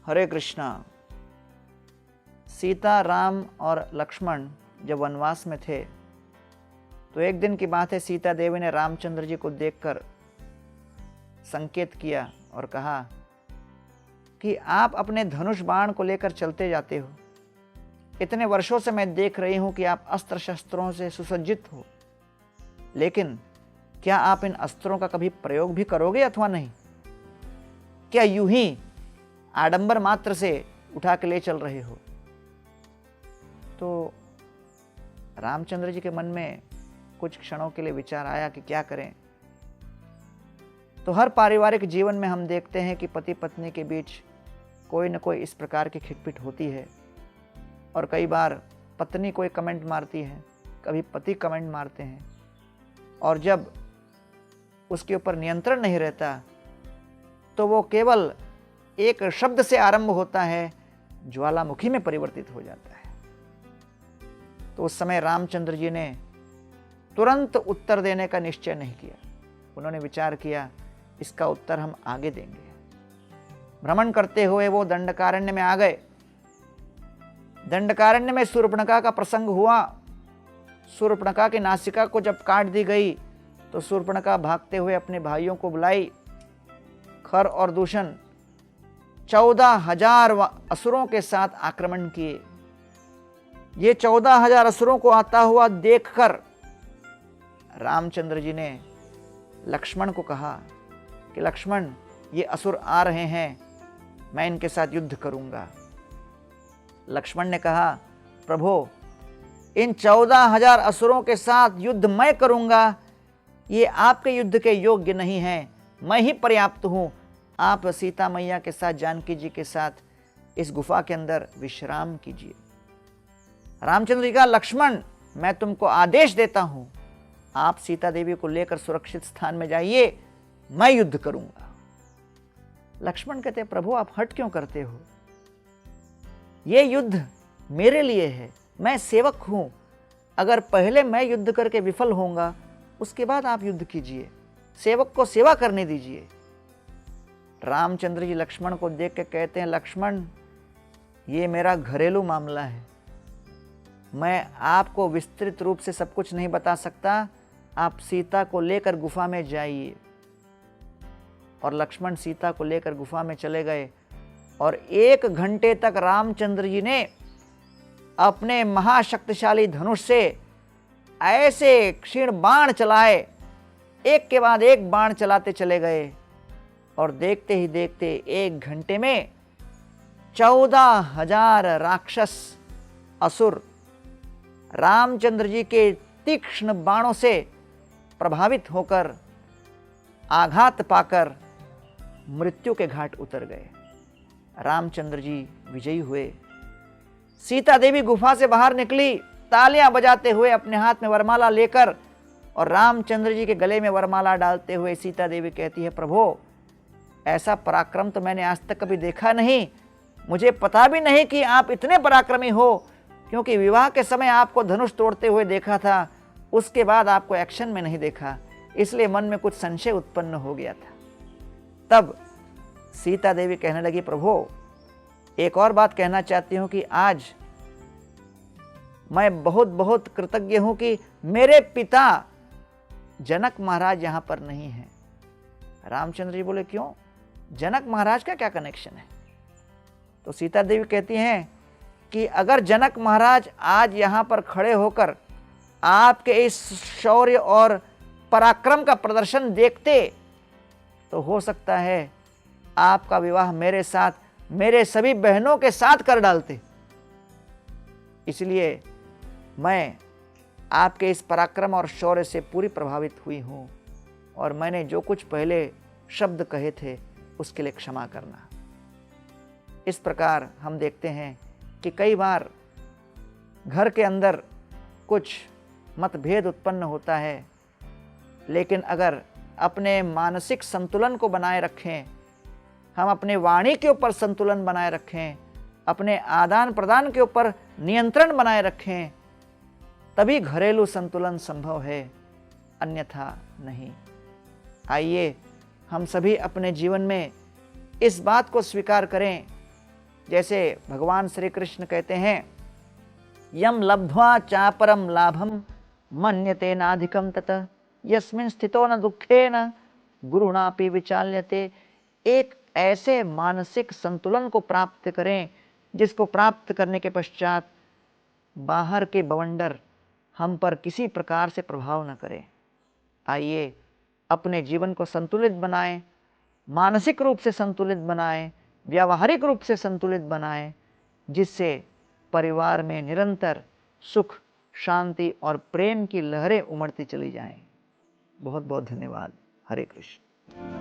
हरे कृष्णा। सीता, राम और लक्ष्मण जब वनवास में थे तो एक दिन की बात है, सीता देवी ने रामचंद्र जी को देखकर संकेत किया और कहा कि आप अपने धनुष बाण को लेकर चलते जाते हो। इतने वर्षों से मैं देख रही हूं कि आप अस्त्र शस्त्रों से सुसज्जित हो, लेकिन क्या आप इन अस्त्रों का कभी प्रयोग भी करोगे अथवा नहीं? क्या यूं ही आडंबर मात्र से उठा के ले चल रहे हो? तो रामचंद्र जी के मन में कुछ क्षणों के लिए विचार आया कि क्या करें। तो हर पारिवारिक जीवन में हम देखते हैं कि पति पत्नी के बीच कोई न कोई इस प्रकार की खिटपिट होती है, और कई बार पत्नी कोई कमेंट मारती है, कभी पति कमेंट मारते हैं, और जब उसके ऊपर नियंत्रण नहीं रहता तो वो केवल एक शब्द से आरंभ होता है, ज्वालामुखी में परिवर्तित हो जाता है। तो उस समय रामचंद्र जी ने तुरंत उत्तर देने का निश्चय नहीं किया। उन्होंने विचार किया, इसका उत्तर हम आगे देंगे। भ्रमण करते हुए वो दंडकारण्य में आ गए। दंडकारण्य में शूर्पणखा का प्रसंग हुआ। शूर्पणखा की नासिका को जब काट दी गई तो शूर्पणखा भागते हुए अपने भाइयों को बुलाई। खर और दूषण 14,000 असुरों के साथ आक्रमण किए। ये 14,000 असुरों को आता हुआ देखकर रामचंद्र जी ने लक्ष्मण को कहा कि लक्ष्मण, ये असुर आ रहे हैं, मैं इनके साथ युद्ध करूंगा। लक्ष्मण ने कहा, प्रभो, इन 14,000 असुरों के साथ युद्ध मैं करूंगा, ये आपके युद्ध के योग्य नहीं है, मैं ही पर्याप्त हूं। आप सीता मैया के साथ, जानकी जी के साथ इस गुफा के अंदर विश्राम कीजिए। रामचंद्र जी का, लक्ष्मण, मैं तुमको आदेश देता हूं, आप सीता देवी को लेकर सुरक्षित स्थान में जाइए, मैं युद्ध करूंगा। लक्ष्मण कहते, प्रभु आप हट क्यों करते हो? ये युद्ध मेरे लिए है, मैं सेवक हूं। अगर पहले मैं युद्ध करके विफल होऊंगा, उसके बाद आप युद्ध कीजिए, सेवक को सेवा करने दीजिए। रामचंद्र जी लक्ष्मण को देख के कहते हैं, लक्ष्मण, ये मेरा घरेलू मामला है, मैं आपको विस्तृत रूप से सब कुछ नहीं बता सकता, आप सीता को लेकर गुफा में जाइए। और लक्ष्मण सीता को लेकर गुफा में चले गए, और 1 घंटे तक रामचंद्र जी ने अपने महाशक्तिशाली धनुष से ऐसे क्षीण बाण चलाए, एक के बाद एक बाण चलाते चले गए, और देखते ही देखते 1 घंटे में 14,000 राक्षस असुर रामचंद्र जी के तीक्ष्ण बाणों से प्रभावित होकर, आघात पाकर मृत्यु के घाट उतर गए। रामचंद्र जी विजयी हुए। सीता देवी गुफा से बाहर निकली, तालियां बजाते हुए, अपने हाथ में वरमाला लेकर, और रामचंद्र जी के गले में वरमाला डालते हुए सीता देवी कहती है, प्रभु, ऐसा पराक्रम तो मैंने आज तक कभी देखा नहीं, मुझे पता भी नहीं कि आप इतने पराक्रमी हो, क्योंकि विवाह के समय आपको धनुष तोड़ते हुए देखा था, उसके बाद आपको एक्शन में नहीं देखा, इसलिए मन में कुछ संशय उत्पन्न हो गया था। तब सीता देवी कहने लगी, प्रभु, एक और बात कहना चाहती हूं कि आज मैं बहुत बहुत कृतज्ञ हूं कि मेरे पिता जनक महाराज यहां पर नहीं है। रामचंद्र जी बोले, क्यों? जनक महाराज का क्या कनेक्शन है? तो सीता देवी कहती हैं कि अगर जनक महाराज आज यहां पर खड़े होकर आपके इस शौर्य और पराक्रम का प्रदर्शन देखते तो हो सकता है आपका विवाह मेरे साथ, मेरे सभी बहनों के साथ कर डालते। इसलिए मैं आपके इस पराक्रम और शौर्य से पूरी प्रभावित हुई हूं, और मैंने जो कुछ पहले शब्द कहे थे उसके लिए क्षमा करना। इस प्रकार हम देखते हैं कि कई बार घर के अंदर कुछ मतभेद उत्पन्न होता है, लेकिन अगर अपने मानसिक संतुलन को बनाए रखें, हम अपने वाणी के ऊपर संतुलन बनाए रखें, अपने आदान प्रदान के ऊपर नियंत्रण बनाए रखें, तभी घरेलू संतुलन संभव है, अन्यथा नहीं। आइए हम सभी अपने जीवन में इस बात को स्वीकार करें जैसे भगवान श्री कृष्ण कहते हैं, यम लब्ध्वा चापरम लाभम मन्यते नाधिकम ततः यस्मिन् स्थितो न दुखेन गुरुणापि विचाल्यते। एक ऐसे मानसिक संतुलन को प्राप्त करें जिसको प्राप्त करने के पश्चात बाहर के बवंडर हम पर किसी प्रकार से प्रभाव न करें। आइए अपने जीवन को संतुलित बनाएं, मानसिक रूप से संतुलित बनाएं, व्यावहारिक रूप से संतुलित बनाएं, जिससे परिवार में निरंतर सुख, शांति और प्रेम की लहरें उमड़ती चली जाएं। बहुत बहुत धन्यवाद। हरे कृष्ण।